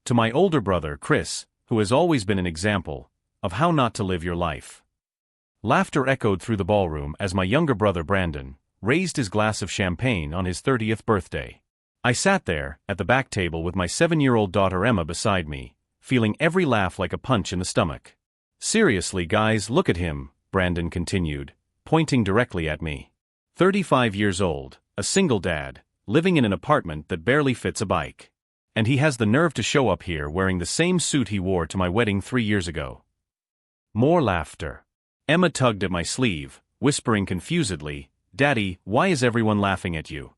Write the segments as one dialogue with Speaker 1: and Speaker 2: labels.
Speaker 1: to my older brother, Chris, who has always been an example of how not to live your life. Laughter echoed through the ballroom as my younger brother Brandon raised his glass of champagne on his 30th birthday. I sat there, at the back table with my 7-year-old daughter Emma beside me, feeling every laugh like a punch in the stomach. "Seriously guys, look at him," Brandon continued, pointing directly at me. 35 years old, a single dad, living in an apartment that barely fits a bike. And he has the nerve to show up here wearing the same suit he wore to my wedding 3 years ago. More laughter. Emma tugged at my sleeve, whispering confusedly, "Daddy, why is everyone laughing at you?"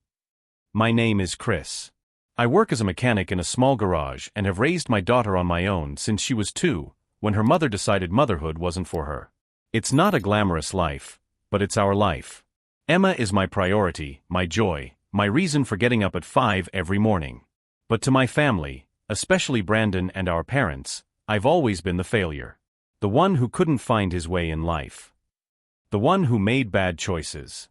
Speaker 1: My name is Chris. I work as a mechanic in a small garage and have raised my daughter on my own since she was 2, when her mother decided motherhood wasn't for her. It's not a glamorous life, but it's our life. Emma is my priority, my joy, my reason for getting up at 5 every morning. But to my family, especially Brandon and our parents, I've always been the failure. The one who couldn't find his way in life. The one who made bad choices.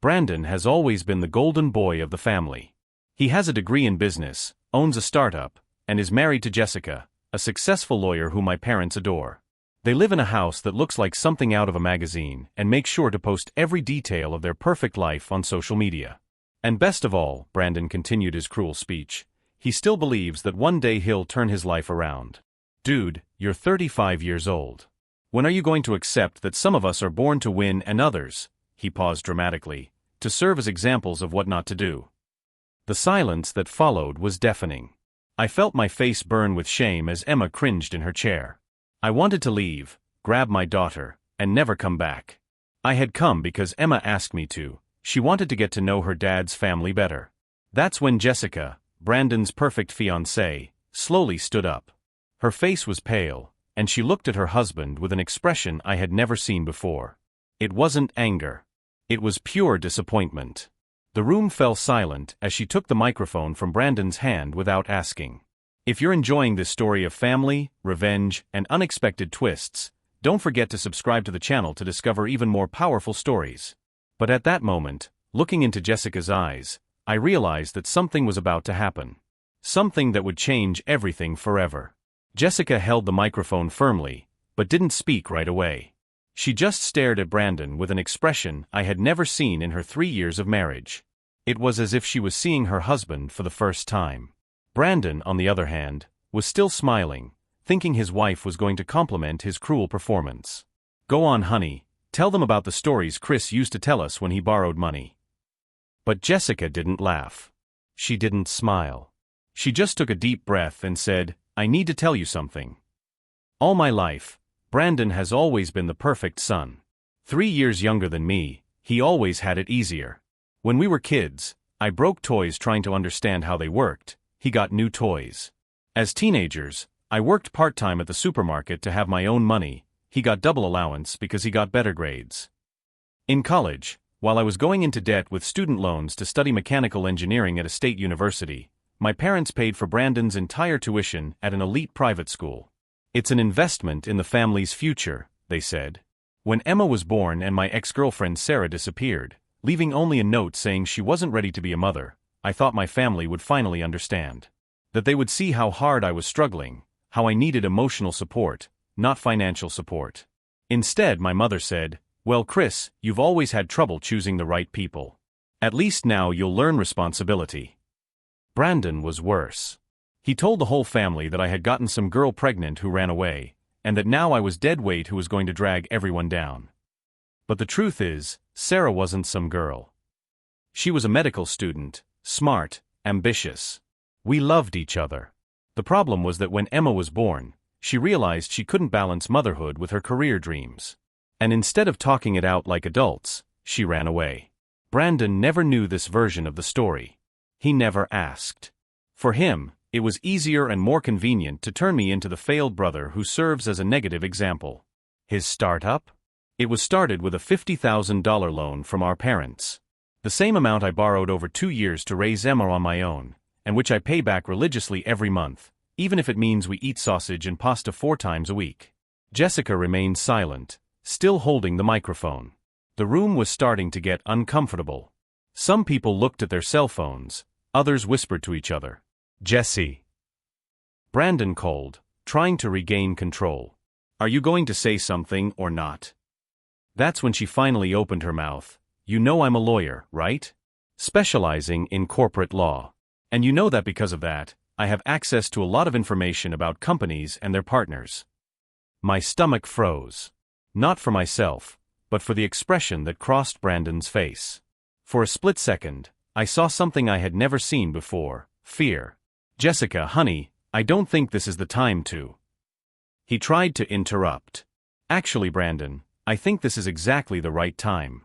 Speaker 1: Brandon has always been the golden boy of the family. He has a degree in business, owns a startup, and is married to Jessica, a successful lawyer whom my parents adore. They live in a house that looks like something out of a magazine and make sure to post every detail of their perfect life on social media. And best of all, Brandon continued his cruel speech, he still believes that one day he'll turn his life around. Dude, you're 35 years old. When are you going to accept that some of us are born to win and others, he paused dramatically, to serve as examples of what not to do? The silence that followed was deafening. I felt my face burn with shame as Emma cringed in her chair. I wanted to leave, grab my daughter, and never come back. I had come because Emma asked me to. She wanted to get to know her dad's family better. That's when Jessica, Brandon's perfect fiancée, slowly stood up. Her face was pale, and she looked at her husband with an expression I had never seen before. It wasn't anger. It was pure disappointment. The room fell silent as she took the microphone from Brandon's hand without asking. If you're enjoying this story of family, revenge, and unexpected twists, don't forget to subscribe to the channel to discover even more powerful stories. But at that moment, looking into Jessica's eyes, I realized that something was about to happen. Something that would change everything forever. Jessica held the microphone firmly, but didn't speak right away. She just stared at Brandon with an expression I had never seen in her 3 years of marriage. It was as if she was seeing her husband for the first time. Brandon, on the other hand, was still smiling, thinking his wife was going to compliment his cruel performance. "Go on, honey, tell them about the stories Chris used to tell us when he borrowed money." But Jessica didn't laugh. She didn't smile. She just took a deep breath and said, "I need to tell you something. All my life, Brandon has always been the perfect son. 3 years younger than me, he always had it easier. When we were kids, I broke toys trying to understand how they worked. He got new toys. As teenagers, I worked part-time at the supermarket to have my own money. He got double allowance because he got better grades. In college, while I was going into debt with student loans to study mechanical engineering at a state university, my parents paid for Brandon's entire tuition at an elite private school. It's an investment in the family's future, they said. When Emma was born and my ex-girlfriend Sarah disappeared, leaving only a note saying she wasn't ready to be a mother, I thought my family would finally understand. That they would see how hard I was struggling, how I needed emotional support, not financial support. Instead, my mother said, "Well, Chris, you've always had trouble choosing the right people. At least now you'll learn responsibility." Brandon was worse. He told the whole family that I had gotten some girl pregnant who ran away, and that now I was dead weight who was going to drag everyone down. But the truth is, Sarah wasn't some girl. She was a medical student, smart, ambitious. We loved each other. The problem was that when Emma was born, she realized she couldn't balance motherhood with her career dreams. And instead of talking it out like adults, she ran away. Brandon never knew this version of the story. He never asked. For him, it was easier and more convenient to turn me into the failed brother who serves as a negative example. His startup? It was started with a $50,000 loan from our parents. The same amount I borrowed over 2 years to raise Emma on my own, and which I pay back religiously every month, even if it means we eat sausage and pasta 4 times a week. Jessica remained silent, still holding the microphone. The room was starting to get uncomfortable. Some people looked at their cell phones, others whispered to each other. "Jessie." Brandon called, trying to regain control. Are you going to say something or not? That's when she finally opened her mouth. You know I'm a lawyer, right? Specializing in corporate law. And you know that because of that, I have access to a lot of information about companies and their partners. My stomach froze. Not for myself, but for the expression that crossed Brandon's face. For a split second, I saw something I had never seen before: fear. Jessica, honey, I don't think this is the time to. He tried to interrupt. Actually, Brandon, I think this is exactly the right time.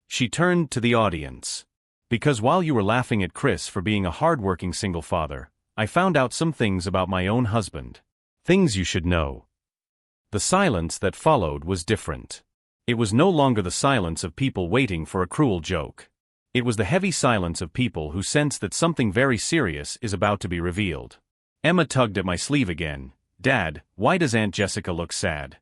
Speaker 1: She turned to the audience. Because while you were laughing at Chris for being a hard-working single father, I found out some things about my own husband. Things you should know. The silence that followed was different. It was no longer the silence of people waiting for a cruel joke. It was the heavy silence of people who sense that something very serious is about to be revealed. Emma tugged at my sleeve again. Dad, why does Aunt Jessica look sad?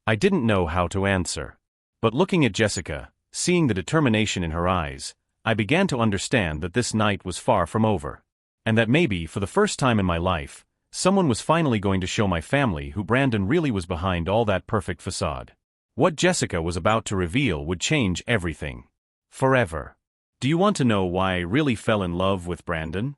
Speaker 1: I didn't know how to answer. But looking at Jessica, seeing the determination in her eyes, I began to understand that this night was far from over. And that maybe, for the first time in my life, someone was finally going to show my family who Brandon really was behind all that perfect facade. What Jessica was about to reveal would change everything. Forever. Do you want to know why I really fell in love with Brandon?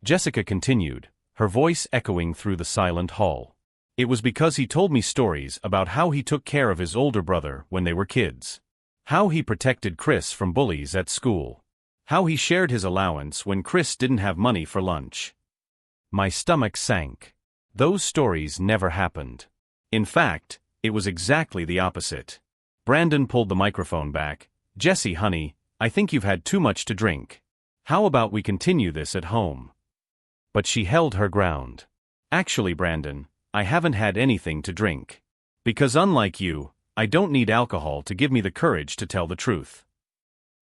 Speaker 1: Jessica continued, her voice echoing through the silent hall. It was because he told me stories about how he took care of his older brother when they were kids. How he protected Chris from bullies at school. How he shared his allowance when Chris didn't have money for lunch. My stomach sank. Those stories never happened. In fact, it was exactly the opposite. Brandon pulled the microphone back. Jessie, honey, I think you've had too much to drink. How about we continue this at home? But she held her ground. Actually, Brandon, I haven't had anything to drink. Because unlike you, I don't need alcohol to give me the courage to tell the truth.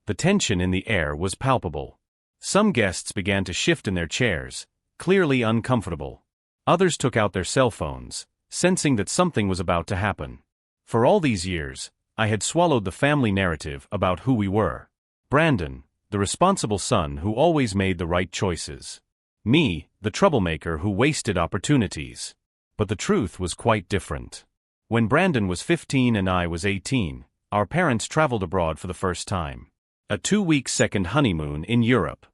Speaker 1: The tension in the air was palpable. Some guests began to shift in their chairs, clearly uncomfortable. Others took out their cell phones, sensing that something was about to happen. For all these years, I had swallowed the family narrative about who we were. Brandon, the responsible son who always made the right choices. Me, the troublemaker who wasted opportunities. But the truth was quite different. When Brandon was 15 and I was 18, our parents traveled abroad for the first time. A 2-week second honeymoon in Europe.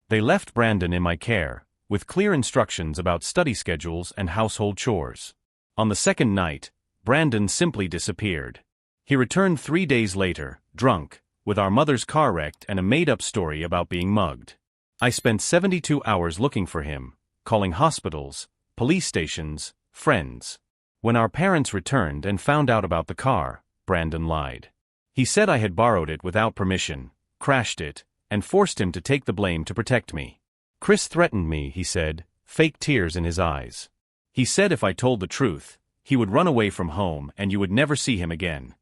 Speaker 1: They left Brandon in my care, with clear instructions about study schedules and household chores. On the second night, Brandon simply disappeared. He returned 3 days later, drunk, with our mother's car wrecked and a made-up story about being mugged. I spent 72 hours looking for him, calling hospitals, police stations, friends. When our parents returned and found out about the car, Brandon lied. He said I had borrowed it without permission, crashed it, and forced him to take the blame to protect me. Chris threatened me, he said, fake tears in his eyes. He said if I told the truth, he would run away from home and you would never see him again.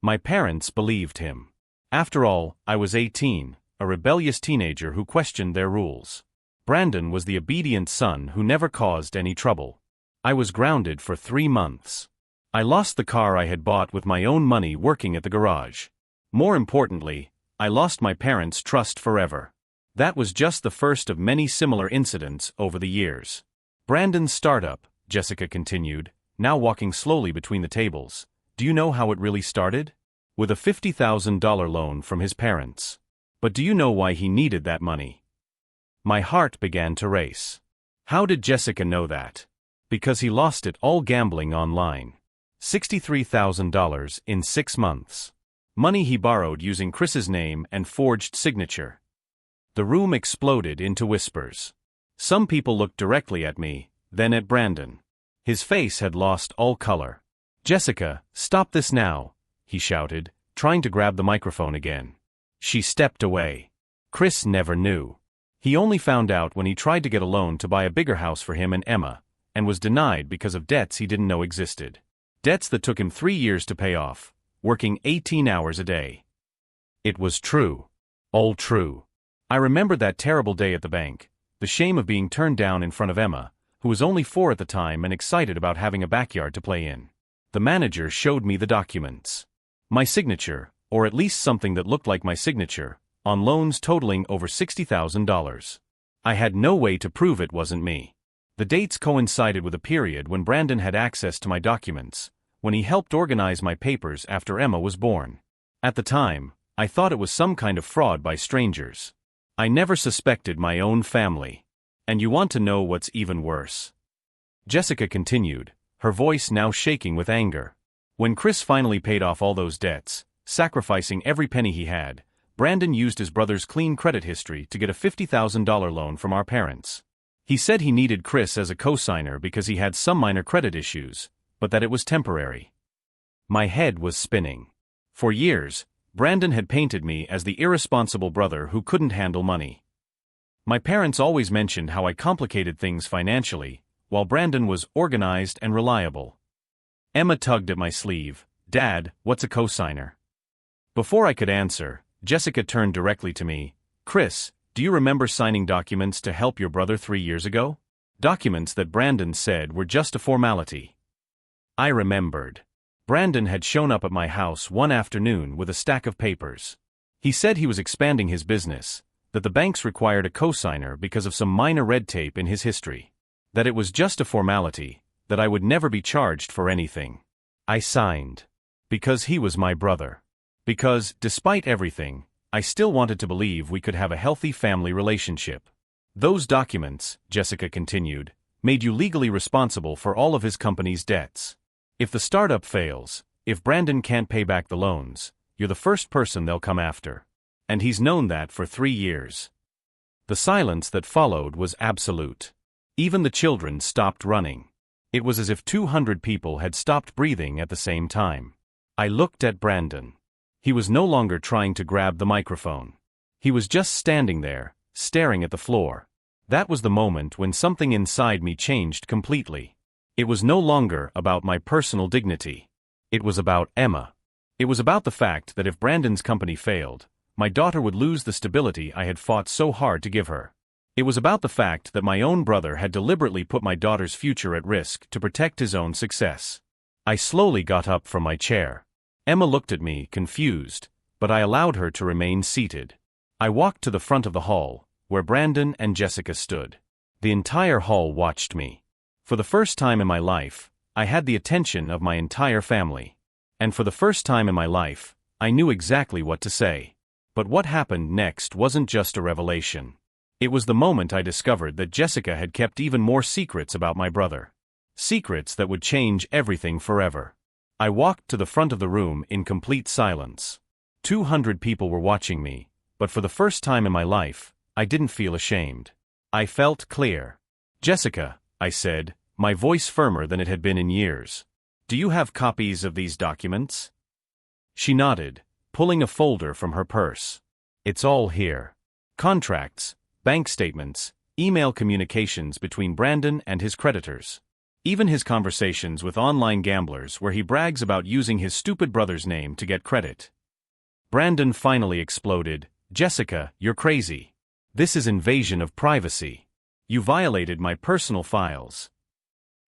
Speaker 1: My parents believed him. After all, I was 18, a rebellious teenager who questioned their rules. Brandon was the obedient son who never caused any trouble. I was grounded for 3 months. I lost the car I had bought with my own money working at the garage. More importantly, I lost my parents' trust forever. That was just the first of many similar incidents over the years. Brandon's startup, Jessica continued, now walking slowly between the tables. Do you know how it really started? With a $50,000 loan from his parents. But do you know why he needed that money? My heart began to race. How did Jessica know that? Because he lost it all gambling online. $63,000 in 6 months. Money he borrowed using Chris's name and forged signature. The room exploded into whispers. Some people looked directly at me, then at Brandon. His face had lost all color. Jessica, stop this now, he shouted, trying to grab the microphone again. She stepped away. Chris never knew. He only found out when he tried to get a loan to buy a bigger house for him and Emma, and was denied because of debts he didn't know existed. Debts that took him 3 years to pay off, working 18 hours a day. It was true. All true. I remember that terrible day at the bank, the shame of being turned down in front of Emma, who was only 4 at the time and excited about having a backyard to play in. The manager showed me the documents. My signature, or at least something that looked like my signature, on loans totaling over $60,000. I had no way to prove it wasn't me. The dates coincided with a period when Brandon had access to my documents, when he helped organize my papers after Emma was born. At the time, I thought it was some kind of fraud by strangers. I never suspected my own family. And you want to know what's even worse? Jessica continued, her voice now shaking with anger. When Chris finally paid off all those debts, sacrificing every penny he had, Brandon used his brother's clean credit history to get a $50,000 loan from our parents. He said he needed Chris as a co-signer because he had some minor credit issues, but that it was temporary. My head was spinning. For years, Brandon had painted me as the irresponsible brother who couldn't handle money. My parents always mentioned how I complicated things financially, while Brandon was organized and reliable. Emma tugged at my sleeve. "Dad, what's a co-signer?" Before I could answer, Jessica turned directly to me. "Chris, do you remember signing documents to help your brother 3 years ago? Documents that Brandon said were just a formality." I remembered. Brandon had shown up at my house one afternoon with a stack of papers. He said he was expanding his business, that the banks required a co-signer because of some minor red tape in his history. That it was just a formality, that I would never be charged for anything. I signed. Because he was my brother. Because, despite everything, I still wanted to believe we could have a healthy family relationship. "Those documents," Jessica continued, "made you legally responsible for all of his company's debts. If the startup fails, if Brandon can't pay back the loans, you're the first person they'll come after. And he's known that for 3 years." The silence that followed was absolute. Even the children stopped running. It was as if 200 people had stopped breathing at the same time. I looked at Brandon. He was no longer trying to grab the microphone. He was just standing there, staring at the floor. That was the moment when something inside me changed completely. It was no longer about my personal dignity. It was about Emma. It was about the fact that if Brandon's company failed, my daughter would lose the stability I had fought so hard to give her. It was about the fact that my own brother had deliberately put my daughter's future at risk to protect his own success. I slowly got up from my chair. Emma looked at me, confused, but I allowed her to remain seated. I walked to the front of the hall, where Brandon and Jessica stood. The entire hall watched me. For the first time in my life, I had the attention of my entire family. And for the first time in my life, I knew exactly what to say. But what happened next wasn't just a revelation. It was the moment I discovered that Jessica had kept even more secrets about my brother. Secrets that would change everything forever. I walked to the front of the room in complete silence. 200 people were watching me, but for the first time in my life, I didn't feel ashamed. I felt clear. "Jessica," I said, my voice firmer than it had been in years. "Do you have copies of these documents?" She nodded, pulling a folder from her purse. "It's all here. Contracts, bank statements, email communications between Brandon and his creditors. Even his conversations with online gamblers where he brags about using his stupid brother's name to get credit." Brandon finally exploded. "Jessica, you're crazy. This is invasion of privacy. You violated my personal files."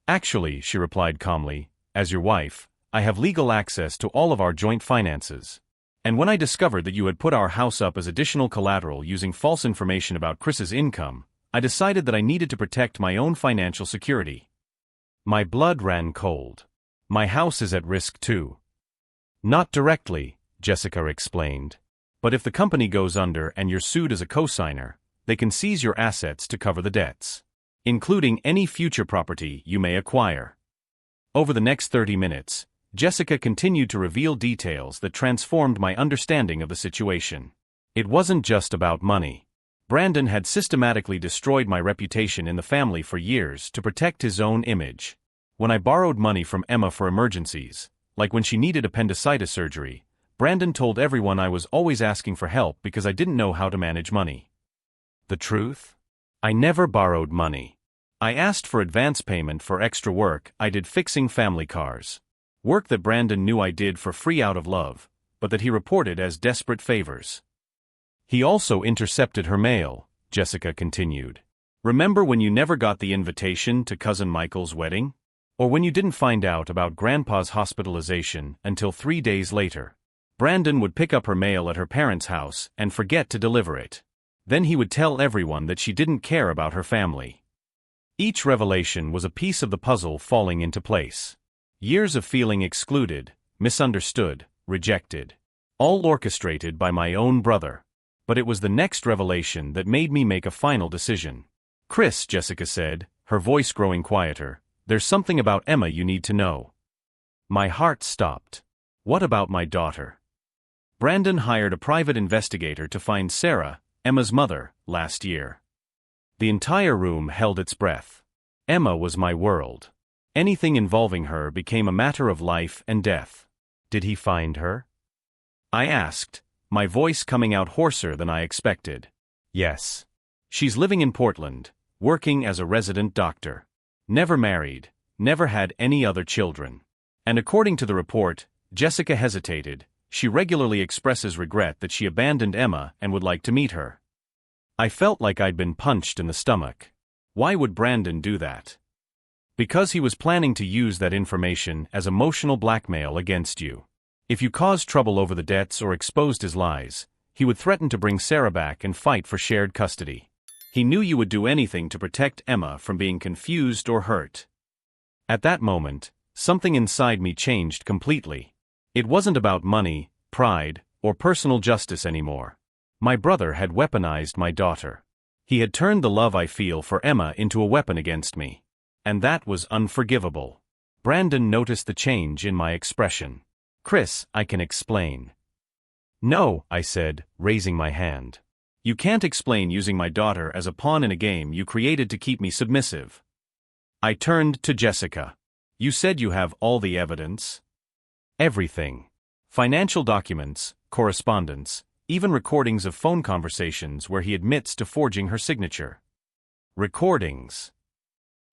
Speaker 1: "Actually," she replied calmly, "as your wife, I have legal access to all of our joint finances. And when I discovered that you had put our house up as additional collateral using false information about Chris's income, I decided that I needed to protect my own financial security." My blood ran cold. "My house is at risk too." "Not directly," Jessica explained. "But if the company goes under and you're sued as a co-signer, they can seize your assets to cover the debts, including any future property you may acquire." Over the next 30 minutes, Jessica continued to reveal details that transformed my understanding of the situation. It wasn't just about money. Brandon had systematically destroyed my reputation in the family for years to protect his own image. When I borrowed money from Emma for emergencies, like when she needed appendicitis surgery, Brandon told everyone I was always asking for help because I didn't know how to manage money. The truth? I never borrowed money. I asked for advance payment for extra work I did fixing family cars. Work that Brandon knew I did for free out of love, but that he reported as desperate favors. He also intercepted her mail, Jessica continued. "Remember when you never got the invitation to Cousin Michael's wedding? Or when you didn't find out about Grandpa's hospitalization until 3 days later? Brandon would pick up her mail at her parents' house and forget to deliver it. Then he would tell everyone that she didn't care about her family. Each revelation was a piece of the puzzle falling into place. Years of feeling excluded, misunderstood, rejected. All orchestrated by my own brother. But it was the next revelation that made me make a final decision. "Chris," Jessica said, her voice growing quieter, "there's something about Emma you need to know." My heart stopped. What about my daughter? Brandon hired a private investigator to find Sarah, Emma's mother, last year. The entire room held its breath. Emma was my world. Anything involving her became a matter of life and death. Did he find her? I asked, my voice coming out hoarser than I expected. Yes. She's living in Portland, working as a resident doctor. Never married, never had any other children. And according to the report, Jessica hesitated. She regularly expresses regret that she abandoned Emma and would like to meet her. I felt like I'd been punched in the stomach. Why would Brandon do that? Because he was planning to use that information as emotional blackmail against you. If you caused trouble over the debts or exposed his lies, he would threaten to bring Sarah back and fight for shared custody. He knew you would do anything to protect Emma from being confused or hurt. At that moment, something inside me changed completely. It wasn't about money, pride, or personal justice anymore. My brother had weaponized my daughter. He had turned the love I feel for Emma into a weapon against me. And that was unforgivable. Brandon noticed the change in my expression. "Chris, I can explain." "No," I said, raising my hand. "You can't explain using my daughter as a pawn in a game you created to keep me submissive." I turned to Jessica. "You said you have all the evidence?" "Everything. Financial documents, correspondence, even recordings of phone conversations where he admits to forging her signature." Recordings.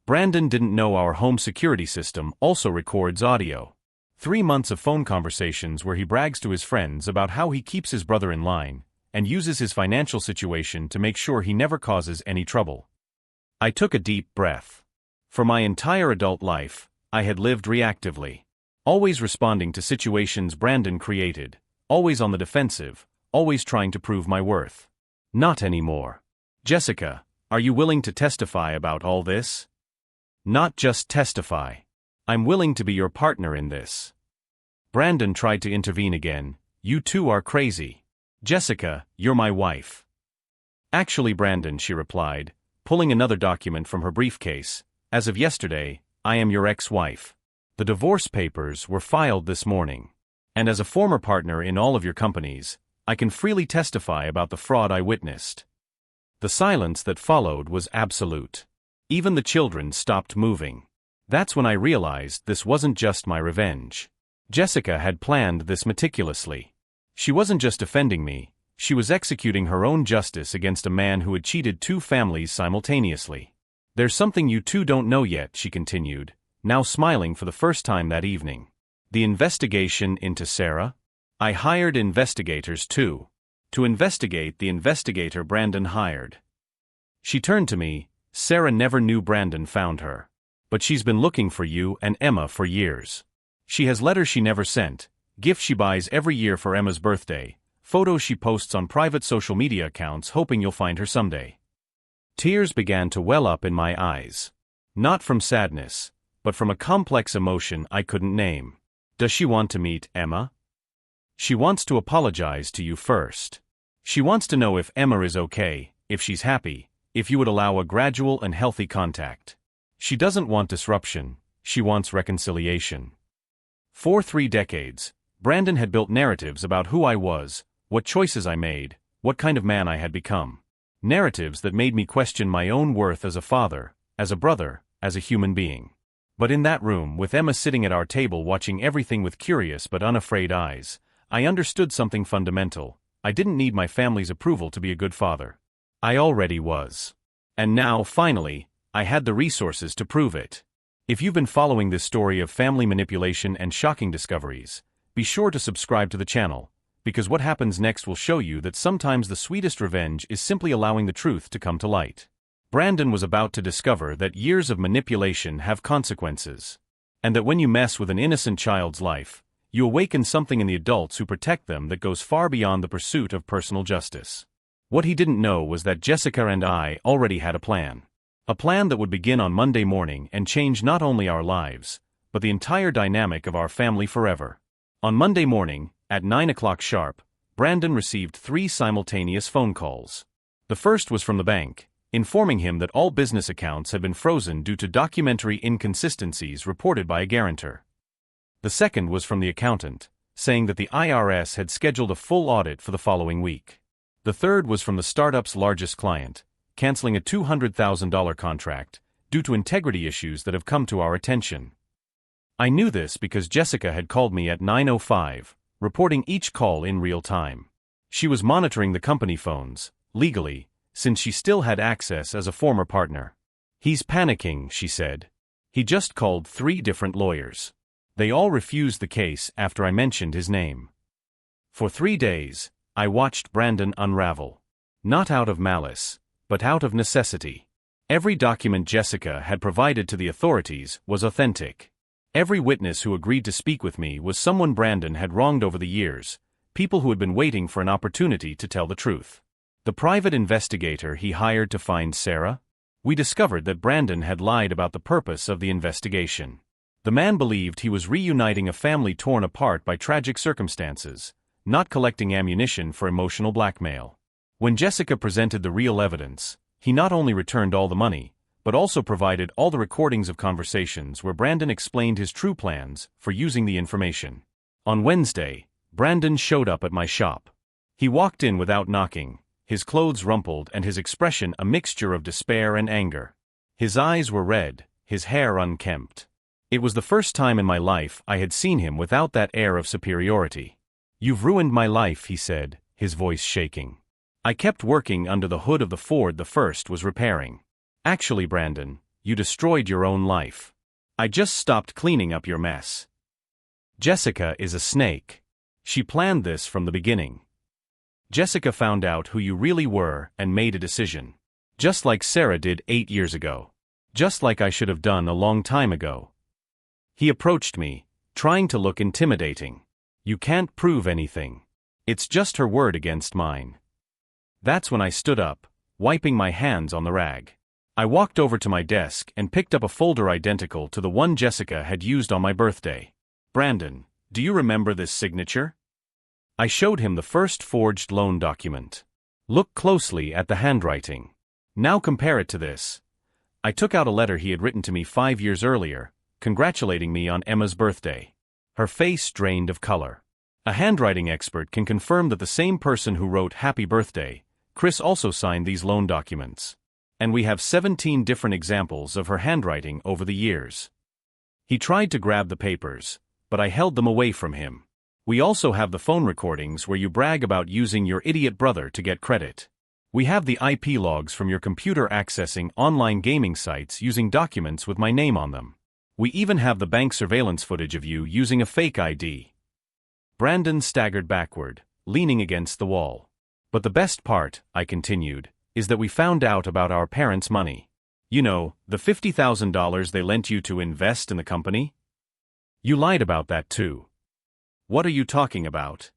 Speaker 1: Brandon didn't know our home security system also records audio. 3 months of phone conversations where he brags to his friends about how he keeps his brother in line, and uses his financial situation to make sure he never causes any trouble. I took a deep breath. For my entire adult life, I had lived reactively. Always responding to situations Brandon created, always on the defensive, always trying to prove my worth. Not anymore. "Jessica, are you willing to testify about all this?" "Not just testify. I'm willing to be your partner in this." Brandon tried to intervene again. "You two are crazy. Jessica, you're my wife." "Actually, Brandon," she replied, pulling another document from her briefcase, "as of yesterday, I am your ex-wife. The divorce papers were filed this morning. And as a former partner in all of your companies, I can freely testify about the fraud I witnessed." The silence that followed was absolute. Even the children stopped moving. That's when I realized this wasn't just my revenge. Jessica had planned this meticulously. She wasn't just defending me, she was executing her own justice against a man who had cheated 2 families simultaneously. "There's something you two don't know yet," she continued, now smiling for the first time that evening. "The investigation into Sarah? I hired investigators too. To investigate the investigator Brandon hired." She turned to me. "Sarah never knew Brandon found her. But she's been looking for you and Emma for years. She has letters she never sent, gifts she buys every year for Emma's birthday, photos she posts on private social media accounts hoping you'll find her someday." Tears began to well up in my eyes. Not from sadness, but from a complex emotion I couldn't name. "Does she want to meet Emma?" "She wants to apologize to you first. She wants to know if Emma is okay, if she's happy, if you would allow a gradual and healthy contact. She doesn't want disruption, she wants reconciliation." For 3 decades, Brandon had built narratives about who I was, what choices I made, what kind of man I had become. Narratives that made me question my own worth as a father, as a brother, as a human being. But in that room, with Emma sitting at our table watching everything with curious but unafraid eyes, I understood something fundamental. I didn't need my family's approval to be a good father. I already was. And now, finally, I had the resources to prove it. If you've been following this story of family manipulation and shocking discoveries, be sure to subscribe to the channel, because what happens next will show you that sometimes the sweetest revenge is simply allowing the truth to come to light. Brandon was about to discover that years of manipulation have consequences. And that when you mess with an innocent child's life, you awaken something in the adults who protect them that goes far beyond the pursuit of personal justice. What he didn't know was that Jessica and I already had a plan. A plan that would begin on Monday morning and change not only our lives, but the entire dynamic of our family forever. On Monday morning, at 9 o'clock sharp, Brandon received 3 simultaneous phone calls. The first was from the bank, informing him that all business accounts had been frozen due to documentary inconsistencies reported by a guarantor. The second was from the accountant, saying that the IRS had scheduled a full audit for the following week. The third was from the startup's largest client, canceling a $200,000 contract due to integrity issues that have come to our attention. I knew this because Jessica had called me at 9:05, reporting each call in real time. She was monitoring the company phones, legally, since she still had access as a former partner. "He's panicking," she said. "He just called 3 different lawyers. They all refused the case after I mentioned his name." For 3 days, I watched Brandon unravel. Not out of malice, but out of necessity. Every document Jessica had provided to the authorities was authentic. Every witness who agreed to speak with me was someone Brandon had wronged over the years, people who had been waiting for an opportunity to tell the truth. The private investigator he hired to find Sarah? We discovered that Brandon had lied about the purpose of the investigation. The man believed he was reuniting a family torn apart by tragic circumstances, not collecting ammunition for emotional blackmail. When Jessica presented the real evidence, he not only returned all the money, but also provided all the recordings of conversations where Brandon explained his true plans for using the information. On Wednesday, Brandon showed up at my shop. He walked in without knocking, his clothes rumpled and his expression a mixture of despair and anger. His eyes were red, his hair unkempt. It was the first time in my life I had seen him without that air of superiority. "You've ruined my life," he said, his voice shaking. "I kept working under the hood of the Ford the first was repairing. Actually, Brandon, you destroyed your own life. I just stopped cleaning up your mess." Jessica is a snake. She planned this from the beginning. Jessica found out who you really were and made a decision. Just like Sarah did 8 years ago. Just like I should have done a long time ago. He approached me, trying to look intimidating. "You can't prove anything. It's just her word against mine." That's when I stood up, wiping my hands on the rag. I walked over to my desk and picked up a folder identical to the one Jessica had used on my birthday. "Brandon, do you remember this signature?" I showed him the first forged loan document. "Look closely at the handwriting. Now compare it to this." I took out a letter he had written to me 5 years earlier, congratulating me on Emma's birthday. Her face drained of color. A handwriting expert can confirm that the same person who wrote "Happy Birthday," Chris, also signed these loan documents. And we have 17 different examples of her handwriting over the years. He tried to grab the papers, but I held them away from him. We also have the phone recordings where you brag about using your idiot brother to get credit. We have the IP logs from your computer accessing online gaming sites using documents with my name on them. We even have the bank surveillance footage of you using a fake ID. Brandon staggered backward, leaning against the wall. "But the best part," I continued, "is that we found out about our parents' money. You know, the $50,000 they lent you to invest in the company? You lied about that too." "What are you talking about?"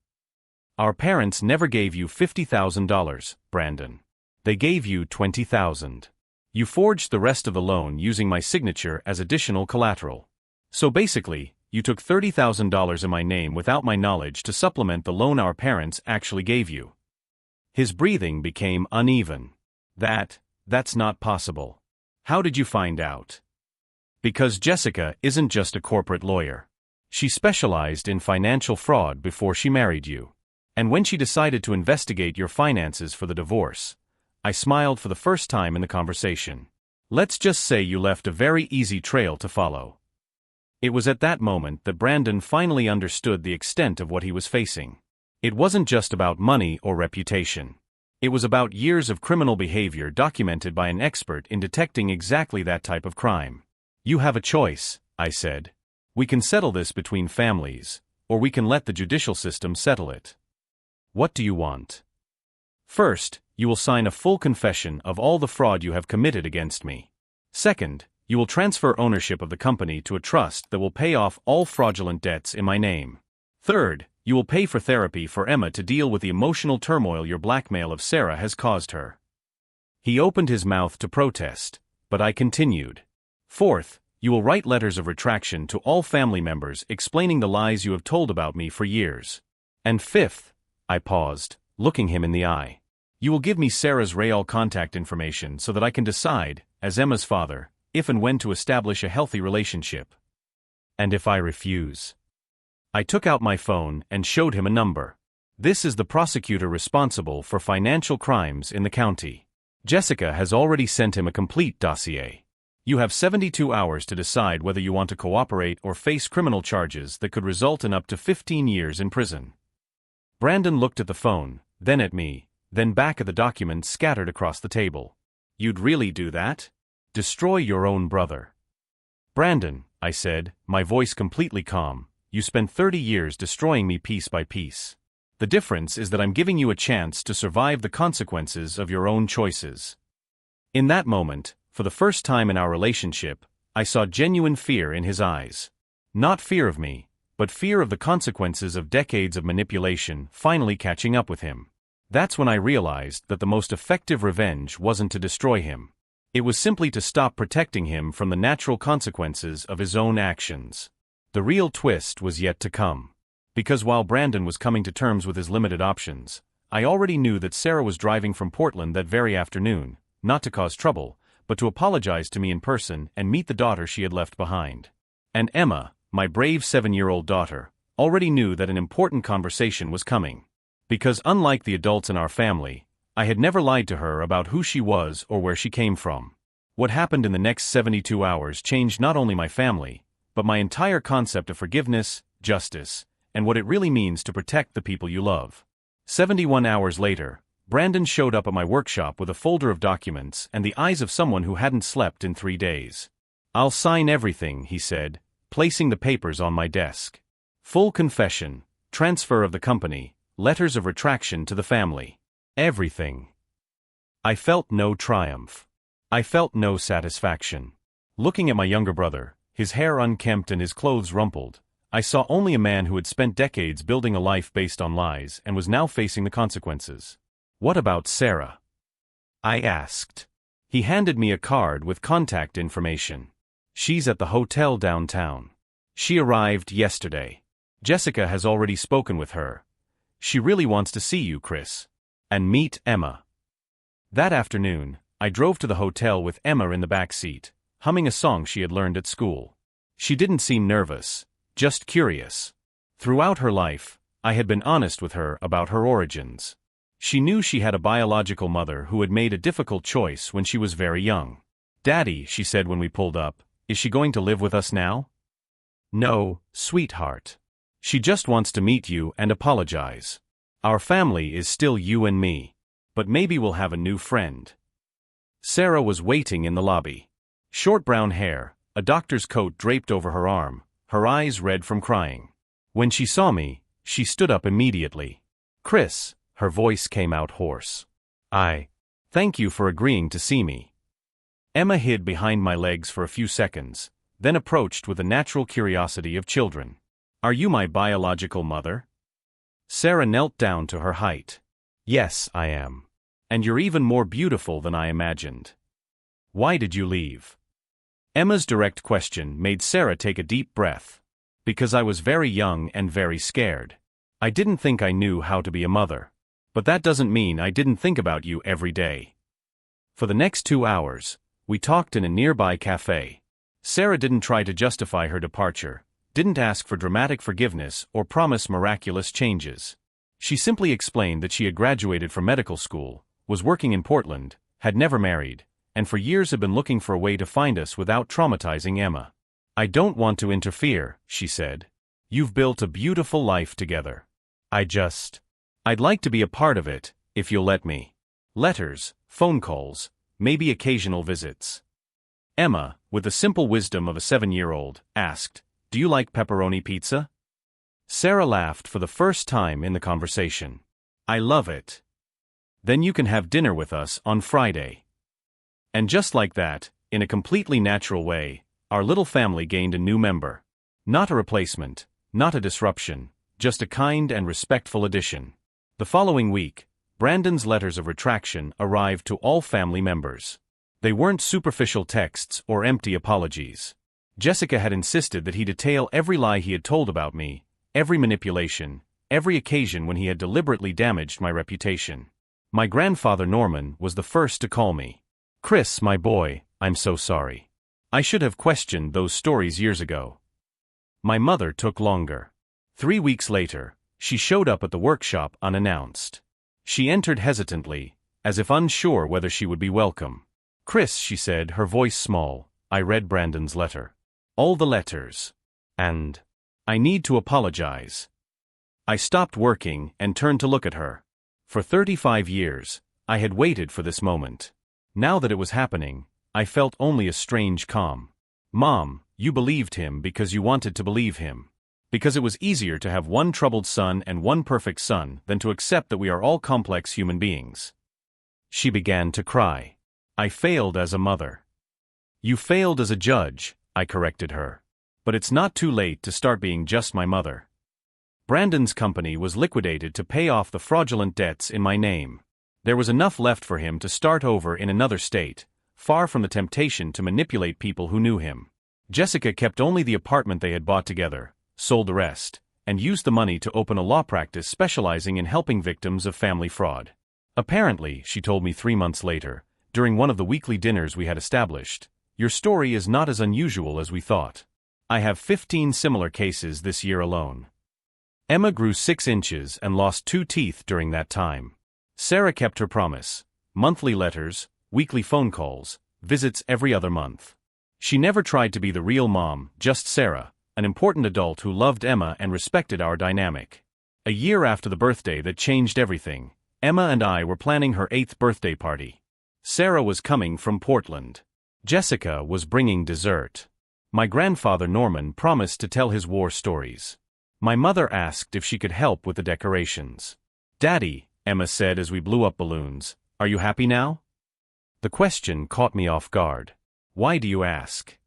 Speaker 1: "Our parents never gave you $50,000, Brandon. They gave you $20,000. You forged the rest of the loan using my signature as additional collateral. So basically, you took $30,000 in my name without my knowledge to supplement the loan our parents actually gave you." His breathing became uneven. That's not possible. "How did you find out?" "Because Jessica isn't just a corporate lawyer. She specialized in financial fraud before she married you. And when she decided to investigate your finances for the divorce," I smiled for the first time in the conversation. "Let's just say you left a very easy trail to follow." It was at that moment that Brandon finally understood the extent of what he was facing. It wasn't just about money or reputation. It was about years of criminal behavior documented by an expert in detecting exactly that type of crime. "You have a choice," I said. "We can settle this between families, or we can let the judicial system settle it. What do you want?" "First, you will sign a full confession of all the fraud you have committed against me. Second, you will transfer ownership of the company to a trust that will pay off all fraudulent debts in my name. Third, you will pay for therapy for Emma to deal with the emotional turmoil your blackmail of Sarah has caused her." He opened his mouth to protest, but I continued. Fourth, you will write letters of retraction to all family members explaining the lies you have told about me for years. And fifth, I paused, looking him in the eye. You will give me Sarah's real contact information so that I can decide, as Emma's father, if and when to establish a healthy relationship. And if I refuse? I took out my phone and showed him a number. This is the prosecutor responsible for financial crimes in the county. Jessica has already sent him a complete dossier. You have 72 hours to decide whether you want to cooperate or face criminal charges that could result in up to 15 years in prison. Brandon looked at the phone, then at me, then back at the documents scattered across the table. You'd really do that? Destroy your own brother? Brandon, I said, my voice completely calm, you spent 30 years destroying me piece by piece. The difference is that I'm giving you a chance to survive the consequences of your own choices. In that moment, for the first time in our relationship, I saw genuine fear in his eyes. Not fear of me, but fear of the consequences of decades of manipulation finally catching up with him. That's when I realized that the most effective revenge wasn't to destroy him. It was simply to stop protecting him from the natural consequences of his own actions. The real twist was yet to come. Because while Brandon was coming to terms with his limited options, I already knew that Sarah was driving from Portland that very afternoon, not to cause trouble, but to apologize to me in person and meet the daughter she had left behind. And Emma, my brave 7-year-old daughter, already knew that an important conversation was coming. Because unlike the adults in our family, I had never lied to her about who she was or where she came from. What happened in the next 72 hours changed not only my family, but my entire concept of forgiveness, justice, and what it really means to protect the people you love. 71 hours later, Brandon showed up at my workshop with a folder of documents and the eyes of someone who hadn't slept in 3 days. I'll sign everything, he said, placing the papers on my desk. Full confession, transfer of the company, letters of retraction to the family. Everything. I felt no triumph. I felt no satisfaction. Looking at my younger brother, his hair unkempt and his clothes rumpled, I saw only a man who had spent decades building a life based on lies and was now facing the consequences. What about Sarah? I asked. He handed me a card with contact information. She's at the hotel downtown. She arrived yesterday. Jessica has already spoken with her. She really wants to see you, Chris. And meet Emma. That afternoon, I drove to the hotel with Emma in the back seat, humming a song she had learned at school. She didn't seem nervous, just curious. Throughout her life, I had been honest with her about her origins. She knew she had a biological mother who had made a difficult choice when she was very young. Daddy, she said when we pulled up, is she going to live with us now? No, sweetheart. She just wants to meet you and apologize. Our family is still you and me. But maybe we'll have a new friend. Sarah was waiting in the lobby. Short brown hair, a doctor's coat draped over her arm, her eyes red from crying. When she saw me, she stood up immediately. Chris, her voice came out hoarse. Thank you for agreeing to see me. Emma hid behind my legs for a few seconds, then approached with the natural curiosity of children. Are you my biological mother? Sarah knelt down to her height. Yes, I am. And you're even more beautiful than I imagined. Why did you leave? Emma's direct question made Sarah take a deep breath. Because I was very young and very scared. I didn't think I knew how to be a mother. But that doesn't mean I didn't think about you every day. For the next 2 hours, we talked in a nearby cafe. Sarah didn't try to justify her departure, didn't ask for dramatic forgiveness or promise miraculous changes. She simply explained that she had graduated from medical school, was working in Portland, had never married, and for years had been looking for a way to find us without traumatizing Emma. I don't want to interfere, she said. You've built a beautiful life together. I'd like to be a part of it, if you'll let me. Letters, phone calls, maybe occasional visits. Emma, with the simple wisdom of a 7-year-old, asked, Do you like pepperoni pizza? Sarah laughed for the first time in the conversation. I love it. Then you can have dinner with us on Friday. And just like that, in a completely natural way, our little family gained a new member. Not a replacement, not a disruption, just a kind and respectful addition. The following week, Brandon's letters of retraction arrived to all family members. They weren't superficial texts or empty apologies. Jessica had insisted that he detail every lie he had told about me, every manipulation, every occasion when he had deliberately damaged my reputation. My grandfather Norman was the first to call me. "Chris, my boy, I'm so sorry. I should have questioned those stories years ago." My mother took longer. 3 weeks later, she showed up at the workshop unannounced. She entered hesitantly, as if unsure whether she would be welcome. "Chris," she said, her voice small, "I read Brandon's letter. All the letters. And I need to apologize." I stopped working and turned to look at her. For 35 years, I had waited for this moment. Now that it was happening, I felt only a strange calm. "Mom, you believed him because you wanted to believe him. Because it was easier to have one troubled son and one perfect son than to accept that we are all complex human beings." She began to cry. "I failed as a mother." "You failed as a judge," I corrected her. "But it's not too late to start being just my mother." Brandon's company was liquidated to pay off the fraudulent debts in my name. There was enough left for him to start over in another state, far from the temptation to manipulate people who knew him. Jessica kept only the apartment they had bought together, sold the rest, and used the money to open a law practice specializing in helping victims of family fraud. "Apparently," she told me 3 months later, during one of the weekly dinners we had established, "your story is not as unusual as we thought. I have 15 similar cases this year alone." Emma grew 6 inches and lost 2 teeth during that time. Sarah kept her promise: monthly letters, weekly phone calls, visits every other month. She never tried to be the real mom, just Sarah, an important adult who loved Emma and respected our dynamic. A year after the birthday that changed everything, Emma and I were planning her 8th birthday party. Sarah was coming from Portland. Jessica was bringing dessert. My grandfather Norman promised to tell his war stories. My mother asked if she could help with the decorations. "Daddy," Emma said as we blew up balloons, "are you happy now?" The question caught me off guard. "Why do you ask?"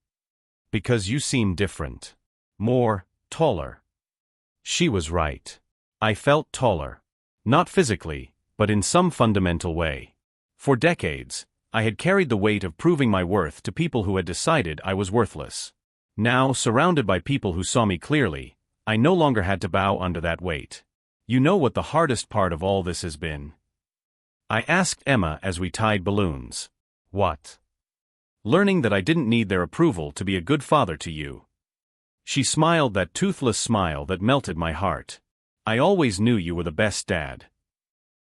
Speaker 1: "Because you seem different. More, taller." She was right. I felt taller. Not physically, but in some fundamental way. For decades, I had carried the weight of proving my worth to people who had decided I was worthless. Now, surrounded by people who saw me clearly, I no longer had to bow under that weight. "You know what the hardest part of all this has been?" I asked Emma as we tied balloons. "What?" "Learning that I didn't need their approval to be a good father to you." She smiled that toothless smile that melted my heart. "I always knew you were the best dad."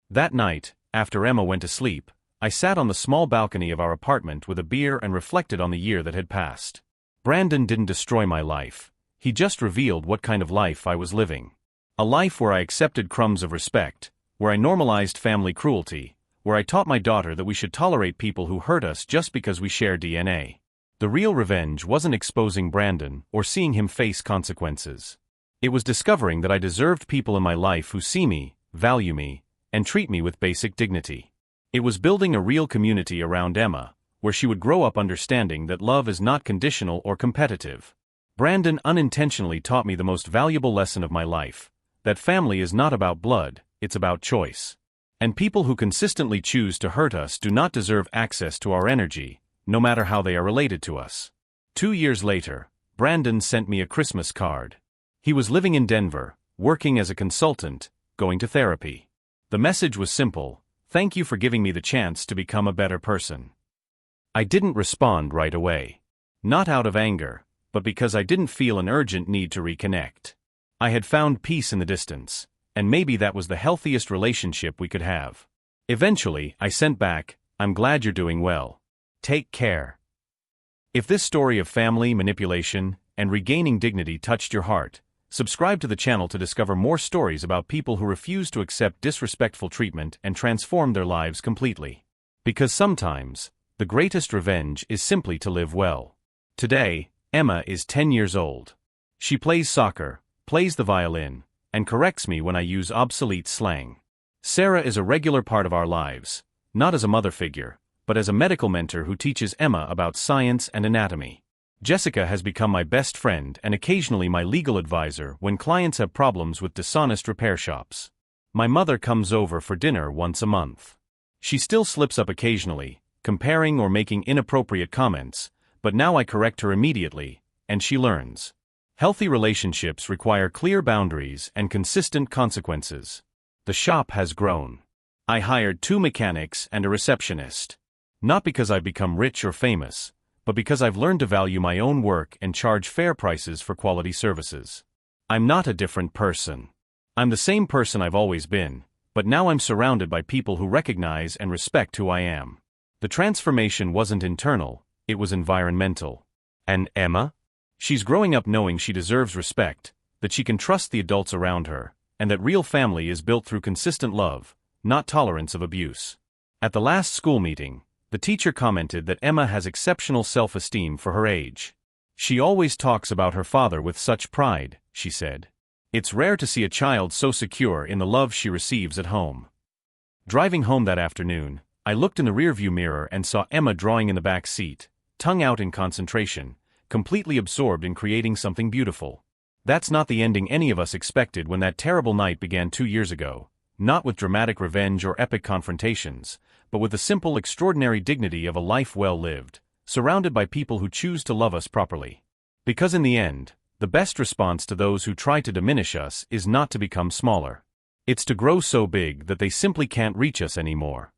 Speaker 1: That night, after Emma went to sleep, I sat on the small balcony of our apartment with a beer and reflected on the year that had passed. Brandon didn't destroy my life. He just revealed what kind of life I was living. A life where I accepted crumbs of respect, where I normalized family cruelty, where I taught my daughter that we should tolerate people who hurt us just because we share DNA. The real revenge wasn't exposing Brandon or seeing him face consequences. It was discovering that I deserved people in my life who see me, value me, and treat me with basic dignity. It was building a real community around Emma, where she would grow up understanding that love is not conditional or competitive. Brandon unintentionally taught me the most valuable lesson of my life, that family is not about blood, it's about choice. And people who consistently choose to hurt us do not deserve access to our energy, no matter how they are related to us. 2 years later, Brandon sent me a Christmas card. He was living in Denver, working as a consultant, going to therapy. The message was simple: "Thank you for giving me the chance to become a better person." I didn't respond right away. Not out of anger, but because I didn't feel an urgent need to reconnect. I had found peace in the distance, and maybe that was the healthiest relationship we could have. Eventually, I sent back, "I'm glad you're doing well. Take care." If this story of family manipulation and regaining dignity touched your heart, subscribe to the channel to discover more stories about people who refuse to accept disrespectful treatment and transform their lives completely. Because sometimes, the greatest revenge is simply to live well. Today, Emma is 10 years old. She plays soccer, plays the violin, and corrects me when I use obsolete slang. Sarah is a regular part of our lives, not as a mother figure, but as a medical mentor who teaches Emma about science and anatomy. Jessica has become my best friend and occasionally my legal advisor when clients have problems with dishonest repair shops. My mother comes over for dinner once a month. She still slips up occasionally, comparing or making inappropriate comments, but now I correct her immediately, and she learns. Healthy relationships require clear boundaries and consistent consequences. The shop has grown. I hired 2 mechanics and a receptionist. Not because I've become rich or famous, but because I've learned to value my own work and charge fair prices for quality services. I'm not a different person. I'm the same person I've always been, but now I'm surrounded by people who recognize and respect who I am. The transformation wasn't internal, it was environmental. And Emma? She's growing up knowing she deserves respect, that she can trust the adults around her, and that real family is built through consistent love, not tolerance of abuse. At the last school meeting, the teacher commented that Emma has exceptional self-esteem for her age. She always talks about her father with such pride, she said. It's rare to see a child so secure in the love she receives at home. Driving home that afternoon, I looked in the rearview mirror and saw Emma drawing in the back seat, tongue out in concentration, completely absorbed in creating something beautiful. That's not the ending any of us expected when that terrible night began 2 years ago, not with dramatic revenge or epic confrontations, but with the simple, extraordinary dignity of a life well lived, surrounded by people who choose to love us properly. Because in the end, the best response to those who try to diminish us is not to become smaller. It's to grow so big that they simply can't reach us anymore.